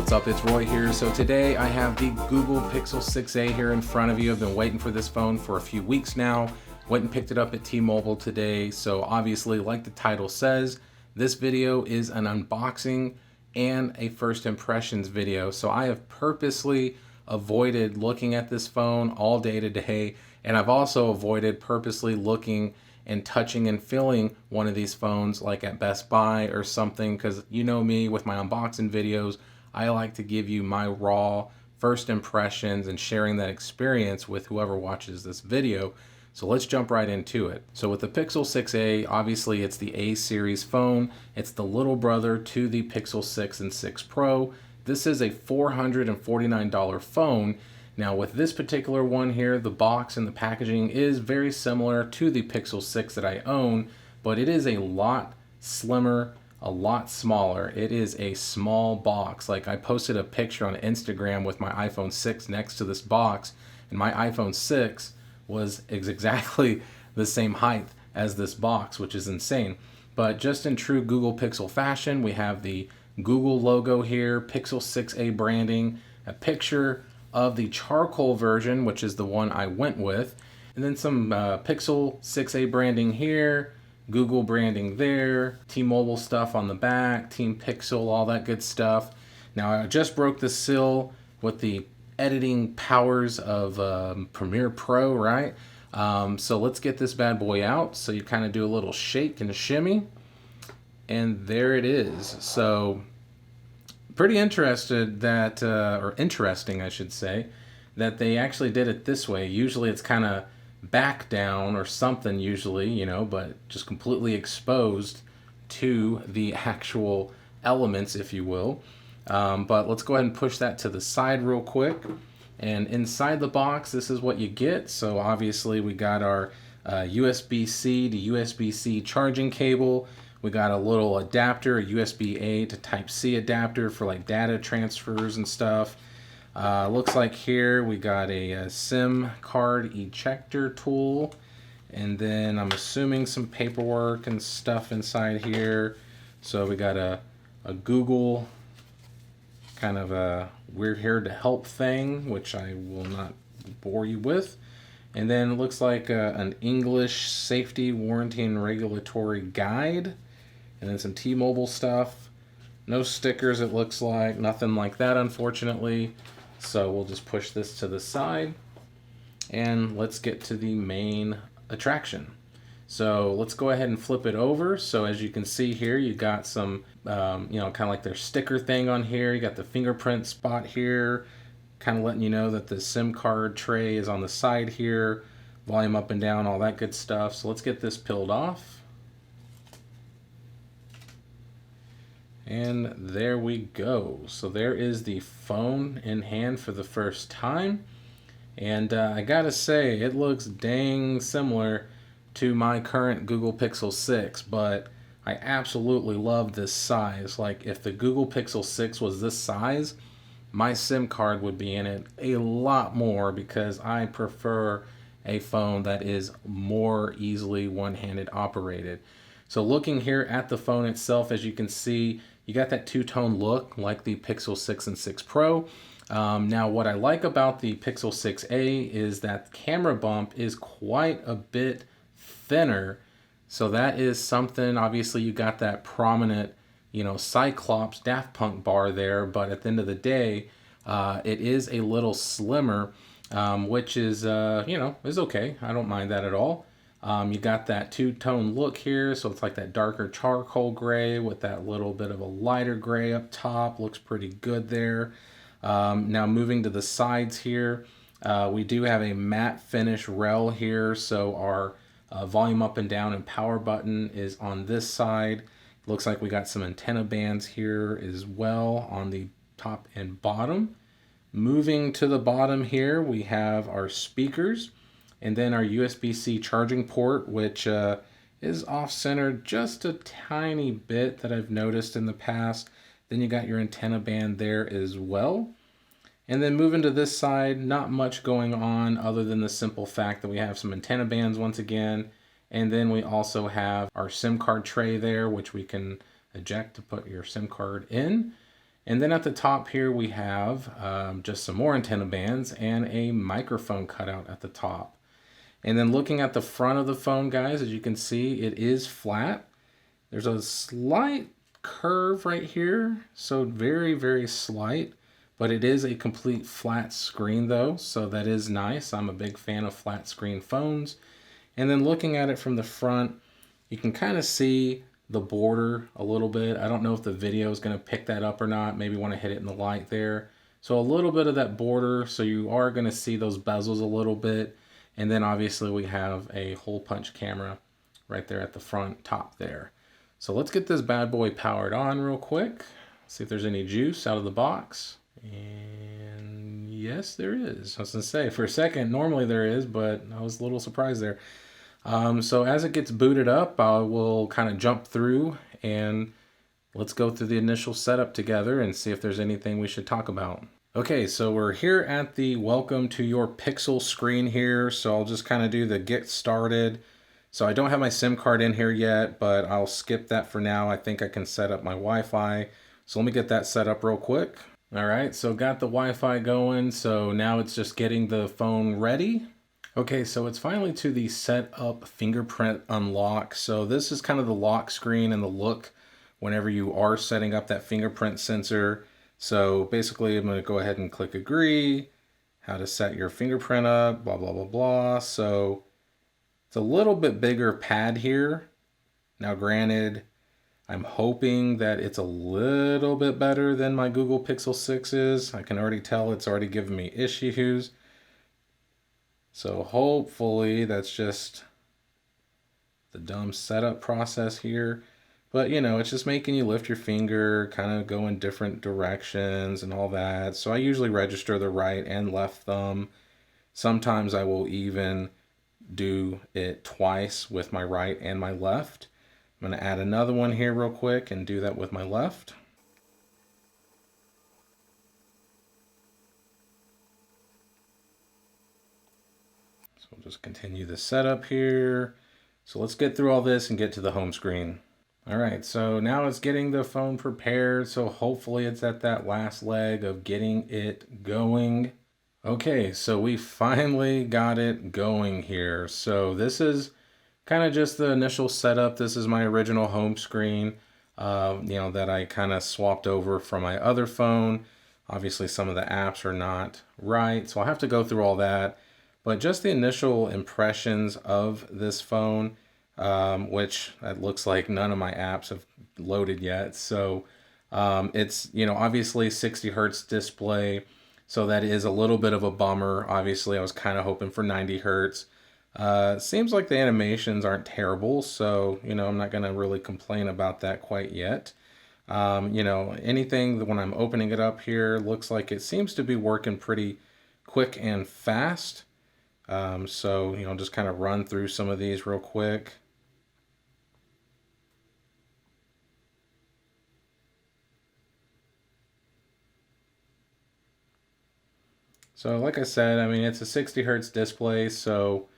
What's up, it's Roy here. So today I have the Google Pixel 6a here in front of you. I've been waiting for this phone for a few weeks now. Went and picked it up at T-Mobile today. So obviously, like the title says, this video is an unboxing and a first impressions video. So I have purposely avoided looking at this phone all day today, and I've also avoided purposely looking and touching and feeling one of these phones like at Best Buy or something, because you know me with my unboxing videos, I like to give you my raw first impressions and sharing that experience with whoever watches this video. So let's jump right into it. So with the Pixel 6a, obviously it's the A series phone. It's the little brother to the Pixel 6 and 6 Pro. This is a $449 phone. Now with this particular one here, the box and the packaging is very similar to the Pixel 6 that I own, but it is a lot slimmer, a lot smaller. It is a small box. Like, I posted a picture on Instagram with my iPhone 6 next to this box, and my iPhone 6 was exactly the same height as this box, which is insane. But just in true Google Pixel fashion, we have the Google logo here, Pixel 6a branding, a picture of the charcoal version, which is the one I went with, and then some Pixel 6a branding here, Google branding there, T-Mobile stuff on the back, Team Pixel, all that good stuff. Now I just broke the seal with the editing powers of Premiere Pro, right? So let's get this bad boy out. So you kind of do a little shake and a shimmy, and there it is. So pretty interested that, or interesting I should say, that they actually did it this way. Usually it's kind of back down or something usually, you know, but just completely exposed to the actual elements, if you will. But let's go ahead and push that to the side real quick. And inside the box, this is what you get. So obviously we got our USB-C to USB-C charging cable. We got a little adapter, a USB-A to Type-C adapter for like data transfers and stuff. Looks like here we got a SIM card ejector tool. And then I'm assuming some paperwork and stuff inside here. So we got a Google kind of a we're here to help thing, which I will not bore you with. And then it looks like an English safety, warranty, and regulatory guide. And then some T-Mobile stuff. No stickers, it looks like. Nothing like that, unfortunately. So we'll just push this to the side. And let's get to the main attraction. So let's go ahead and flip it over. So as you can see here, you got some, kind of like their sticker thing on here. You got the fingerprint spot here, kind of letting you know that the SIM card tray is on the side here. Volume up and down, all that good stuff. So let's get this peeled off. And there we go. So there is the phone in hand for the first time. And I gotta say, it looks dang similar to my current Google Pixel 6, but I absolutely love this size. Like, if the Google Pixel 6 was this size, my SIM card would be in it a lot more, because I prefer a phone that is more easily one-handed operated. So looking here at the phone itself, as you can see, you got that two-tone look like the Pixel 6 and 6 Pro. Now what I like about the Pixel 6a is that camera bump is quite a bit thinner. So that is something. Obviously you got that prominent, Cyclops Daft Punk bar there, but at the end of the day, it is a little slimmer, which is, is okay. I don't mind that at all. You got that two-tone look here, so it's like that darker charcoal gray with that little bit of a lighter gray up top. Looks pretty good there. Now moving to the sides here, we do have a matte finish rail here, so our volume up and down and power button is on this side. Looks like we got some antenna bands here as well on the top and bottom. Moving to the bottom here, we have our speakers, and then our USB-C charging port, which is off-centered just a tiny bit that I've noticed in the past. Then you got your antenna band there as well. And then moving to this side, not much going on other than the simple fact that we have some antenna bands once again. And then we also have our SIM card tray there, which we can eject to put your SIM card in. And then at the top here we have just some more antenna bands and a microphone cutout at the top. And then looking at the front of the phone, guys, as you can see, it is flat. There's a slight curve right here, so very, very slight, but it is a complete flat screen though, so that is nice. I'm a big fan of flat screen phones. And then looking at it from the front, you can kind of see the border a little bit. I don't know if the video is going to pick that up or not. Maybe want to hit it in the light there. So a little bit of that border, so you are going to see those bezels a little bit. And then obviously we have a hole punch camera right there at the front top there. So let's get this bad boy powered on real quick. See if there's any juice out of the box. And yes, there is. I was gonna say, for a second, normally there is, but I was a little surprised there. So as it gets booted up, I will kind of jump through and let's go through the initial setup together and see if there's anything we should talk about. Okay, so we're here at the welcome to your Pixel screen here. So I'll just kind of do the get started. So I don't have my SIM card in here yet, but I'll skip that for now. I think I can set up my Wi-Fi. So let me get that set up real quick. All right, so got the Wi-Fi going. So now it's just getting the phone ready. Okay, so it's finally to the setup fingerprint unlock. So this is kind of the lock screen and the look whenever you are setting up that fingerprint sensor. So basically I'm gonna go ahead and click agree, how to set your fingerprint up, blah, blah, blah, blah. So it's a little bit bigger pad here. Now granted, I'm hoping that it's a little bit better than my Google Pixel 6 is. I can already tell it's already giving me issues. So hopefully that's just the dumb setup process here. But you know, it's just making you lift your finger, kind of go in different directions and all that. So I usually register the right and left thumb. Sometimes I will even do it twice with my right and my left. I'm going to add another one here real quick and do that with my left. So we'll just continue the setup here. So let's get through all this and get to the home screen. All right, so now it's getting the phone prepared. So hopefully it's at that last leg of getting it going. Okay, so we finally got it going here. So this is kind of just the initial setup. This is my original home screen, that I kind of swapped over from my other phone. Obviously some of the apps are not right, so I'll have to go through all that. But just the initial impressions of this phone, which it looks like none of my apps have loaded yet. So it's, obviously 60 hertz display. So that is a little bit of a bummer. Obviously I was kind of hoping for 90 hertz. Seems like the animations aren't terrible, so I'm not gonna really complain about that quite yet. Anything that when I'm opening it up here looks like it seems to be working pretty quick and fast. So just kind of run through some of these real quick. So like I said, it's a 60 hertz display, so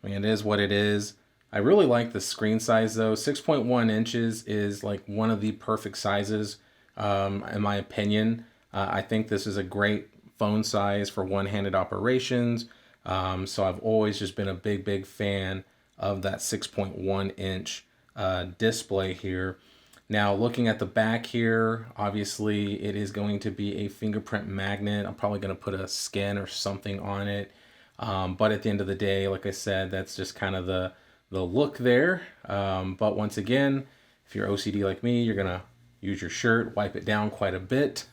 it is what it is. I really like the screen size though. 6.1 inches is like one of the perfect sizes, in my opinion. I think this is a great phone size for one-handed operations. So I've always just been a big fan of that 6.1 inch display here. Now looking at the back here, obviously it is going to be a fingerprint magnet. I'm probably going to put a skin or something on it. But at the end of the day, like I said, that's just kind of the look there. But once again, if you're OCD like me, you're going to use your shirt, wipe it down quite a bit.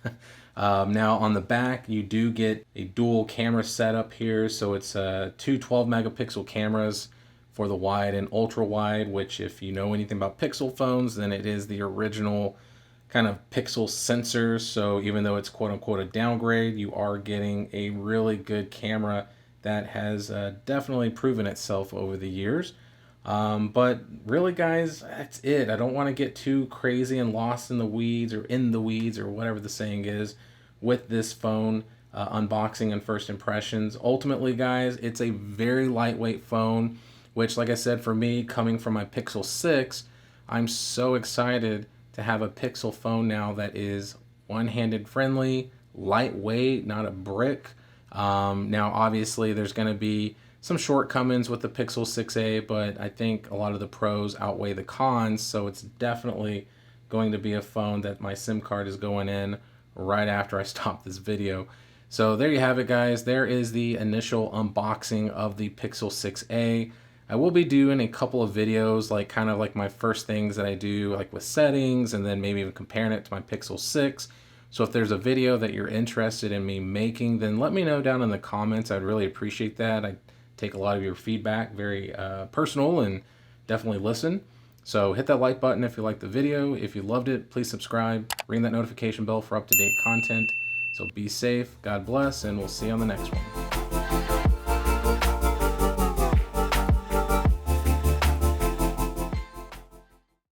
Now on the back, you do get a dual camera setup here. So it's two 12 megapixel cameras for the wide and ultra wide, which if you know anything about Pixel phones, then it is the original kind of Pixel sensor. So even though it's quote unquote a downgrade, you are getting a really good camera that has definitely proven itself over the years. But really guys, that's it. I don't want to get too crazy and lost in the weeds or whatever the saying is with this phone unboxing and first impressions. Ultimately guys, it's a very lightweight phone, which like I said, for me coming from my Pixel 6, I'm so excited to have a Pixel phone now that is one-handed friendly, lightweight, not a brick. Now, obviously, there's going to be some shortcomings with the Pixel 6a, but I think a lot of the pros outweigh the cons, so it's definitely going to be a phone that my SIM card is going in right after I stop this video. So there you have it, guys. There is the initial unboxing of the Pixel 6a. I will be doing a couple of videos, like kind of like my first things that I do, like with settings, and then maybe even comparing it to my Pixel 6. So if there's a video that you're interested in me making, then let me know down in the comments. I'd really appreciate that. I take a lot of your feedback, very personal, and definitely listen. So hit that like button if you liked the video. If you loved it, please subscribe. Ring that notification bell for up-to-date content. So be safe, God bless, and we'll see you on the next one.